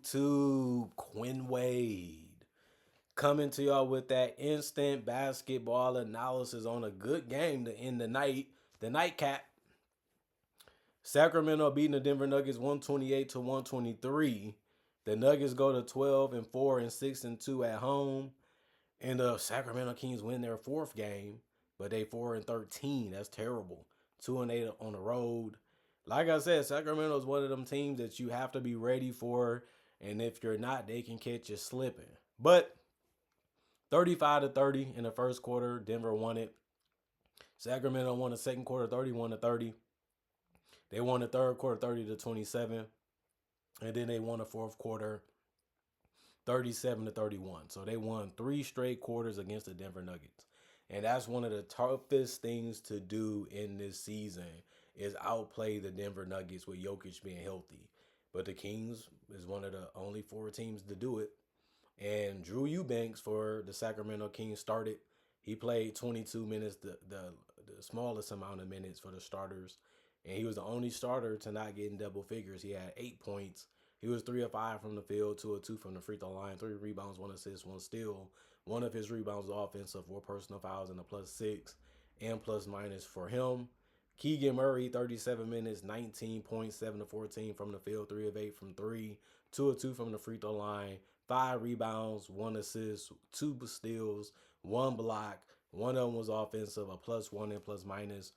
YouTube? Quinn Wade coming to y'all with that instant basketball analysis on a good game to end the night. The nightcap. Sacramento beating the Denver Nuggets 128 to 123. The Nuggets go to 12-4 and 6-2 at home. And the Sacramento Kings win their fourth game, but they 4-13. That's terrible. 2-8 on the road. Like I said, Sacramento is one of them teams that you have to be ready for, and if you're not, they can catch you slipping. But 35-30 in the first quarter, Denver won it. Sacramento won the second quarter 31-30. They won the third quarter 30-27, and then they won the fourth quarter 37-31. So they won 3 straight quarters against the Denver Nuggets. And that's one of the toughest things to do in this season is outplay the Denver Nuggets with Jokic being healthy. But the Kings is one of the only 4 teams to do it. And Drew Eubanks for the Sacramento Kings started. He played 22 minutes, the smallest amount of minutes for the starters. And he was the only starter to not get in double figures. He had 8 points. He was 3 of 5 from the field, 2 of 2 from the free throw line, 3 rebounds, 1 assist, 1 steal. One of his rebounds was offensive, 4 personal fouls, and a +6 and plus minus for him. Keegan Murray, 37 minutes, 19 points, 7 of 14 from the field, 3 of 8 from 3, 2 of 2 from the free throw line, 5 rebounds, 1 assist, 2 steals, 1 block. One of them was offensive, a +1 and plus minus.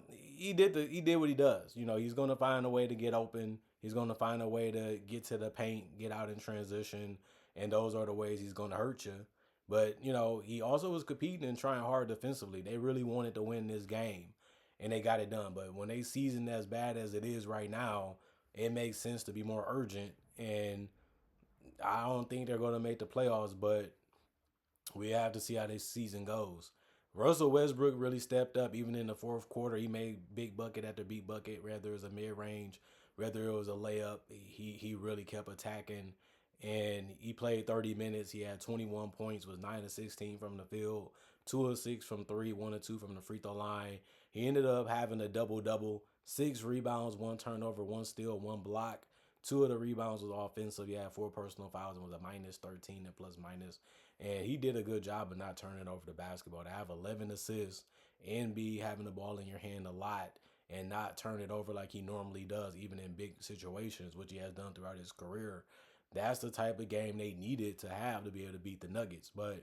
He did what he does. You know, he's gonna find a way to get open. He's gonna find a way to get to the paint, get out in transition, and those are the ways he's gonna hurt you. But you know, he also was competing and trying hard defensively. They really wanted to win this game, and they got it done. But when they season as bad as it is right now, it makes sense to be more urgent. And I don't think they're gonna make the playoffs, but we have to see how this season goes. Russell Westbrook really stepped up even in the fourth quarter. He made big bucket after big bucket, whether it was a mid-range, whether it was a layup. He really kept attacking, and he played 30 minutes. He had 21 points, was 9 of 16 from the field, 2 of 6 from 3, 1 of 2 from the free throw line. He ended up having a double-double, 6 rebounds, 1 turnover, 1 steal, 1 block. 2 of the rebounds was offensive. He had 4 personal fouls and was a -13 and plus minus. And he did a good job of not turning over the basketball. To have 11 assists and be having the ball in your hand a lot and not turn it over like he normally does, even in big situations, which he has done throughout his career. That's the type of game they needed to have to be able to beat the Nuggets. But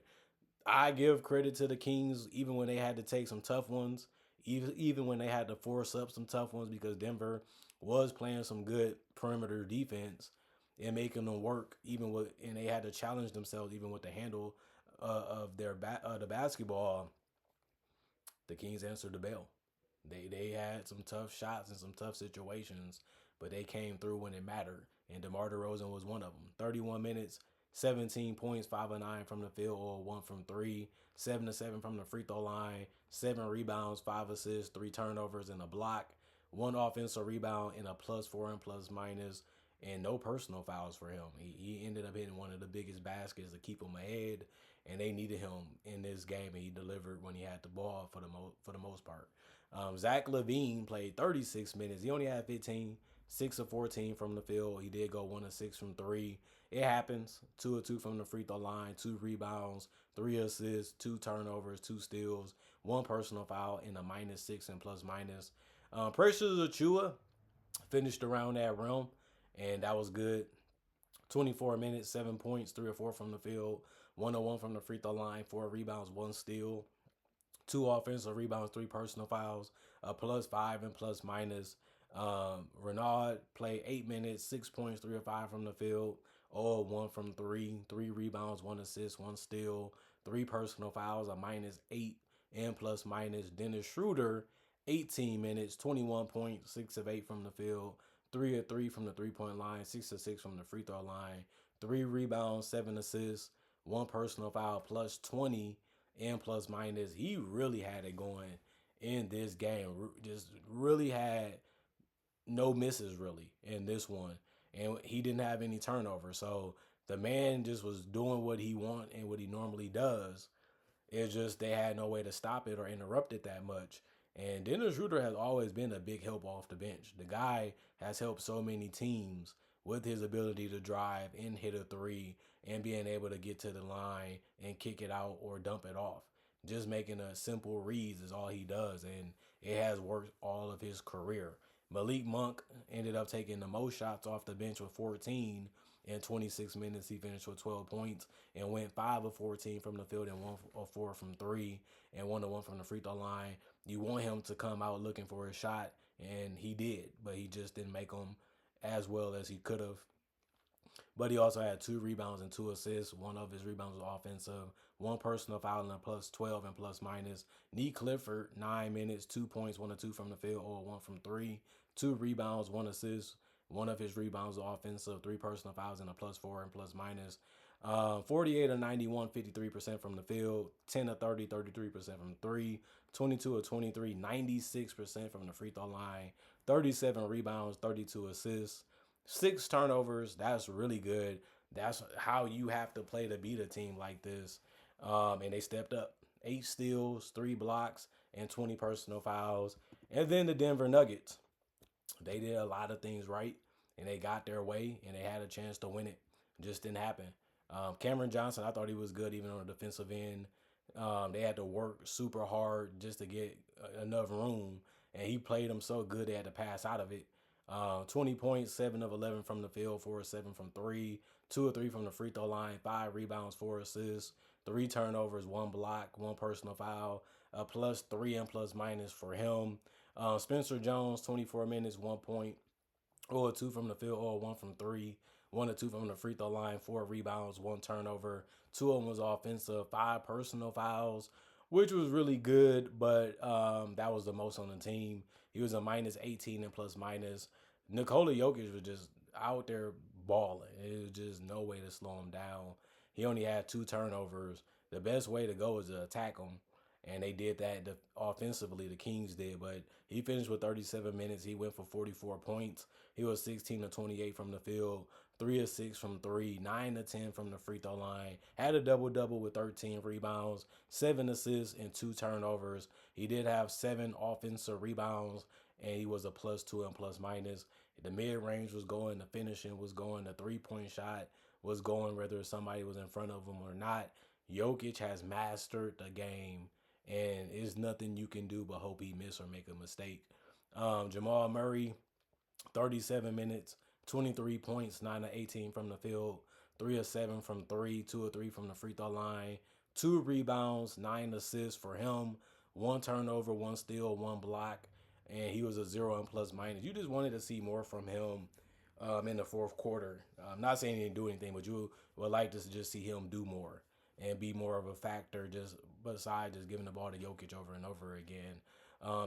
I give credit to the Kings, even when they had to take some tough ones, even when they had to force up some tough ones, because Denver was playing some good perimeter defense and making them work, and they had to challenge themselves even with the handle of the basketball. The Kings answered the bell. They had some tough shots and some tough situations, but they came through when it mattered. And DeMar DeRozan was one of them. 31 minutes, 17 points, 5 of 9 from the field, or 1 from 3, 7 of 7 from the free throw line, 7 rebounds, 5 assists, 3 turnovers, and a block, 1 offensive rebound, and a +4 and plus minus, and no personal fouls for him. He ended up hitting one of the biggest baskets to keep him ahead, and they needed him in this game, and he delivered when he had the ball for the most part. Zach LaVine played 36 minutes. He only had 15, 6 of 14 from the field. He did go 1 of 6 from 3. It happens. 2 of 2 from the free throw line, 2 rebounds, 3 assists, 2 turnovers, 2 steals, 1 personal foul, and a -6 and plus minus. Precious Achiuwa finished around that rim, and that was good. 24 minutes, 7 points, 3 or 4 from the field, 1 of 1 from the free throw line, 4 rebounds, 1 steal, 2 offensive rebounds, 3 personal fouls, a +5 and plus minus. Renaud played 8 minutes, 6 points, 3 of 5 from the field, 0 of 1 from 3, 3 rebounds, 1 assist, 1 steal, 3 personal fouls, a -8 and plus minus. Dennis Schroeder, 18 minutes, 21 points, 6 of 8 from the field, 3 of 3 from the 3-point line, 6 of 6 from the free throw line, 3 rebounds, 7 assists, 1 personal foul, +20 and plus minus. He really had it going in this game. Just really had no misses really in this one, and he didn't have any turnover. So the man just was doing what he wants and what he normally does. It's just they had no way to stop it or interrupt it that much. And Dennis Schroeder has always been a big help off the bench. The guy has helped so many teams with his ability to drive and hit a three and being able to get to the line and kick it out or dump it off. Just making a simple reads is all he does, and it has worked all of his career. Malik Monk ended up taking the most shots off the bench with 14 in 26 minutes. He finished with 12 points and went 5 of 14 from the field and 1 of 4 from three and 1 of 1 from the free throw line. You want him to come out looking for a shot, and he did, but he just didn't make them as well as he could have. But he also had 2 rebounds and 2 assists. One of his rebounds was offensive. 1 personal foul and a plus 12 and plus minus. Nee Clifford, 9 minutes, 2 points, 1 of 2 from the field, or 1 from 3. 2 rebounds, 1 assist. One of his rebounds was offensive, 3 personal fouls and a plus 4 and plus minus. 48 of 91, 53% from the field. 10 of 30, 33% from 3. 22 of 23, 96% from the free throw line. 37 rebounds, 32 assists. 6 turnovers. That's really good. That's how you have to play to beat a team like this. And they stepped up. 8 steals, 3 blocks, and 20 personal fouls. And then the Denver Nuggets. They did a lot of things right, and they got their way, and they had a chance to win it. Just didn't happen. Cameron Johnson, I thought he was good even on the defensive end. They had to work super hard just to get enough room, and he played them so good they had to pass out of it. 20 points, 7 of 11 from the field, 4 of 7 from 3, 2 of 3 from the free throw line, 5 rebounds, 4 assists, 3 turnovers, 1 block, 1 personal foul, a plus 3 and plus minus for him. Spencer Jones, 24 minutes, 1 point, 0 of 2 from the field, 0 of 1 from 3, 1 of 2 from the free throw line, 4 rebounds, 1 turnover, 2 of them was offensive, 5 personal fouls, which was really good, but that was the most on the team. He was a minus 18 and plus minus. Nikola Jokic was just out there balling. It was just no way to slow him down. He only had 2 turnovers. The best way to go is to attack him, and they did that offensively. The Kings did, but he finished with 37 minutes. He went for 44 points. He was 16 to 28 from the field, 3 of 6 from 3, 9 to 10 from the free throw line. Had a double-double with 13 rebounds, 7 assists, and 2 turnovers. He did have 7 offensive rebounds, and he was a plus 2 and plus minus. The mid-range was going, the finishing was going, the three-point shot was going, whether somebody was in front of him or not. Jokic has mastered the game, and it's nothing you can do but hope he miss or make a mistake. Jamal Murray, 37 minutes, 23 points, 9 of 18 from the field, 3 of 7 from 3, 2 of 3 from the free throw line, 2 rebounds, 9 assists for him, 1 turnover, 1 steal, 1 block, and he was a 0 and plus minus. You just wanted to see more from him in the fourth quarter. I'm not saying he didn't do anything, but you would like to just see him do more and be more of a factor just besides just giving the ball to Jokic over and over again.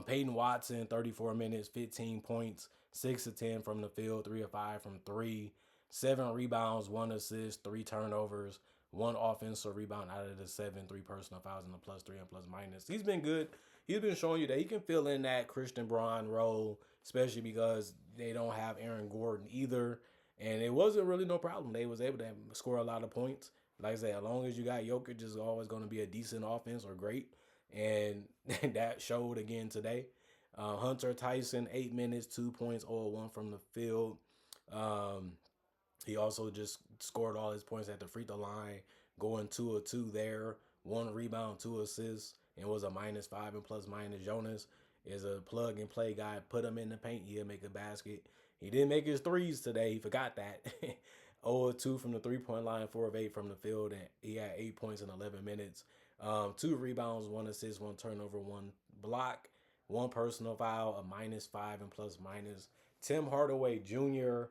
Peyton Watson, 34 minutes, 15 points, 6 of 10 from the field, 3 of 5 from 3, 7 rebounds, 1 assist, 3 turnovers, 1 offensive rebound out of the 7, 3 personal fouls, and a plus 3 and plus minus. He's been good. He's been showing you that he can fill in that Christian Braun role, especially because they don't have Aaron Gordon either. And it wasn't really no problem. They was able to score a lot of points. Like I said, as long as you got Jokic, is always going to be a decent offense or great. And that showed again today. Hunter Tyson, 8 minutes, 2 points, 0-1 from the field. He also just scored all his points at the free throw line, going 2 of 2 there, 1 rebound, 2 assists, and was a minus 5 and plus minus. Jonas is a plug and play guy. Put him in the paint, he'll make a basket. He didn't make his threes today. He forgot that. 0 of 2 from the 3-point line, 4 of 8 from the field, and he had 8 points in 11 minutes. 2 rebounds, 1 assist, 1 turnover, 1 block, 1 personal foul, a minus 5 and plus minus. Tim Hardaway Jr.,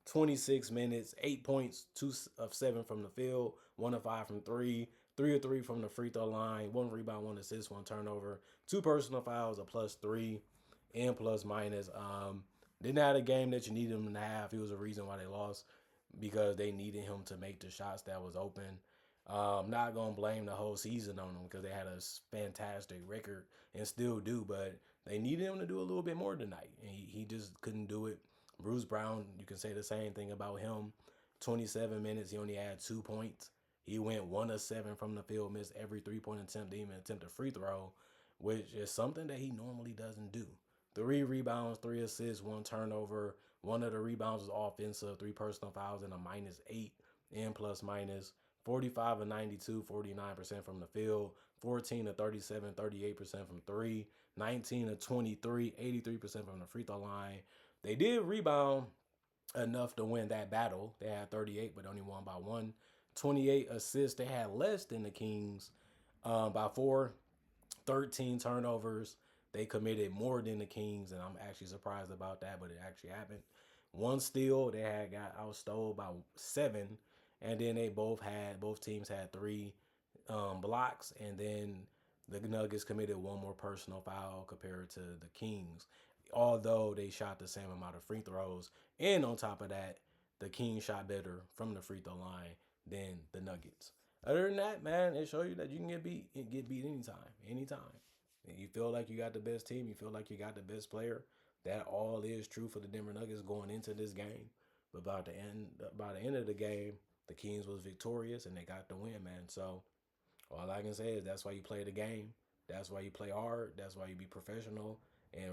26 minutes, 8 points, 2 of 7 from the field, 1 of 5 from 3, 3 of 3 from the free throw line, 1 rebound, 1 assist, 1 turnover, 2 personal fouls, a plus 3 and plus minus. Didn't have a game that you needed him to have. It was a reason why they lost, because they needed him to make the shots that was open. Not going to blame the whole season on them because they had a fantastic record and still do, but they needed him to do a little bit more tonight. And he just couldn't do it. Bruce Brown, you can say the same thing about him. 27 minutes, he only had 2 points. He went 1 of 7 from the field, missed every 3-point attempt, didn't even attempt a free throw, which is something that he normally doesn't do. 3 rebounds, 3 assists, 1 turnover, One of the rebounds was offensive, 3 personal fouls, and a -8 in plus minus. 45 of 92, 49% from the field. 14 of 37, 38% from three. 19 of 23, 83% from the free throw line. They did rebound enough to win that battle. They had 38, but only won by one. 28 assists. They had less than the Kings by four. 13 turnovers. They committed more than the Kings, and I'm actually surprised about that, but it actually happened. One steal, they had got outstole by 7, and then both teams had 3 blocks, and then the Nuggets committed one more personal foul compared to the Kings, although they shot the same amount of free throws. And on top of that, the Kings shot better from the free throw line than the Nuggets. Other than that, man, it shows you that you can get beat anytime. And you feel like you got the best team, you feel like you got the best player. That all is true for the Denver Nuggets going into this game. But by the end of the game, the Kings was victorious and they got the win, man. So all I can say is that's why you play the game. That's why you play hard. That's why you be professional. And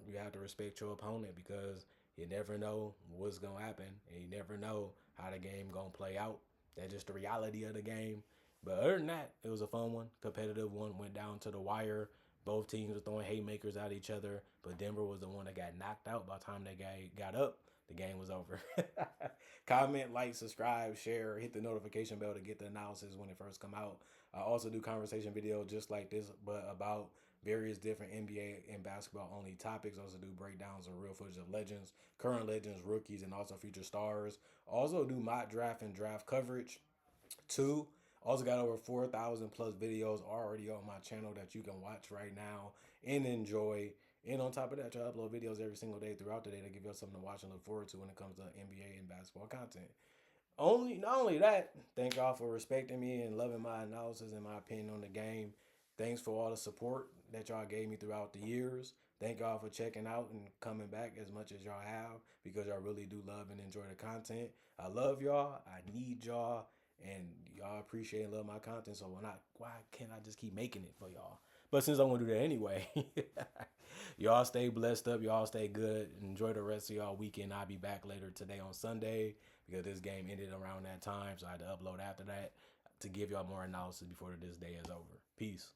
you have to respect your opponent because you never know what's going to happen. And you never know how the game going to play out. That's just the reality of the game. But other than that, it was a fun one. Competitive one. Went down to the wire. Both teams were throwing haymakers at each other. But Denver was the one that got knocked out by the time they got up. The game was over. Comment, like, subscribe, share, hit the notification bell to get the analysis when it first come out. I also do conversation videos just like this, but about various different NBA and basketball only topics. Also do breakdowns of real footage of legends, current legends, rookies, and also future stars. Also do mock draft and draft coverage. 2. Also got over 4,000 plus videos already on my channel that you can watch right now and enjoy. And on top of that, I upload videos every single day throughout the day to give you something to watch and look forward to when it comes to NBA and basketball content. Not only that, thank y'all for respecting me and loving my analysis and my opinion on the game. Thanks for all the support that y'all gave me throughout the years. Thank y'all for checking out and coming back as much as y'all have because y'all really do love and enjoy the content. I love y'all. I need y'all. And y'all appreciate and love my content. So why can't I just keep making it for y'all? But since I'm going to do that anyway, y'all stay blessed up. Y'all stay good. Enjoy the rest of y'all weekend. I'll be back later today on Sunday because this game ended around that time. So I had to upload after that to give y'all more analysis before this day is over. Peace.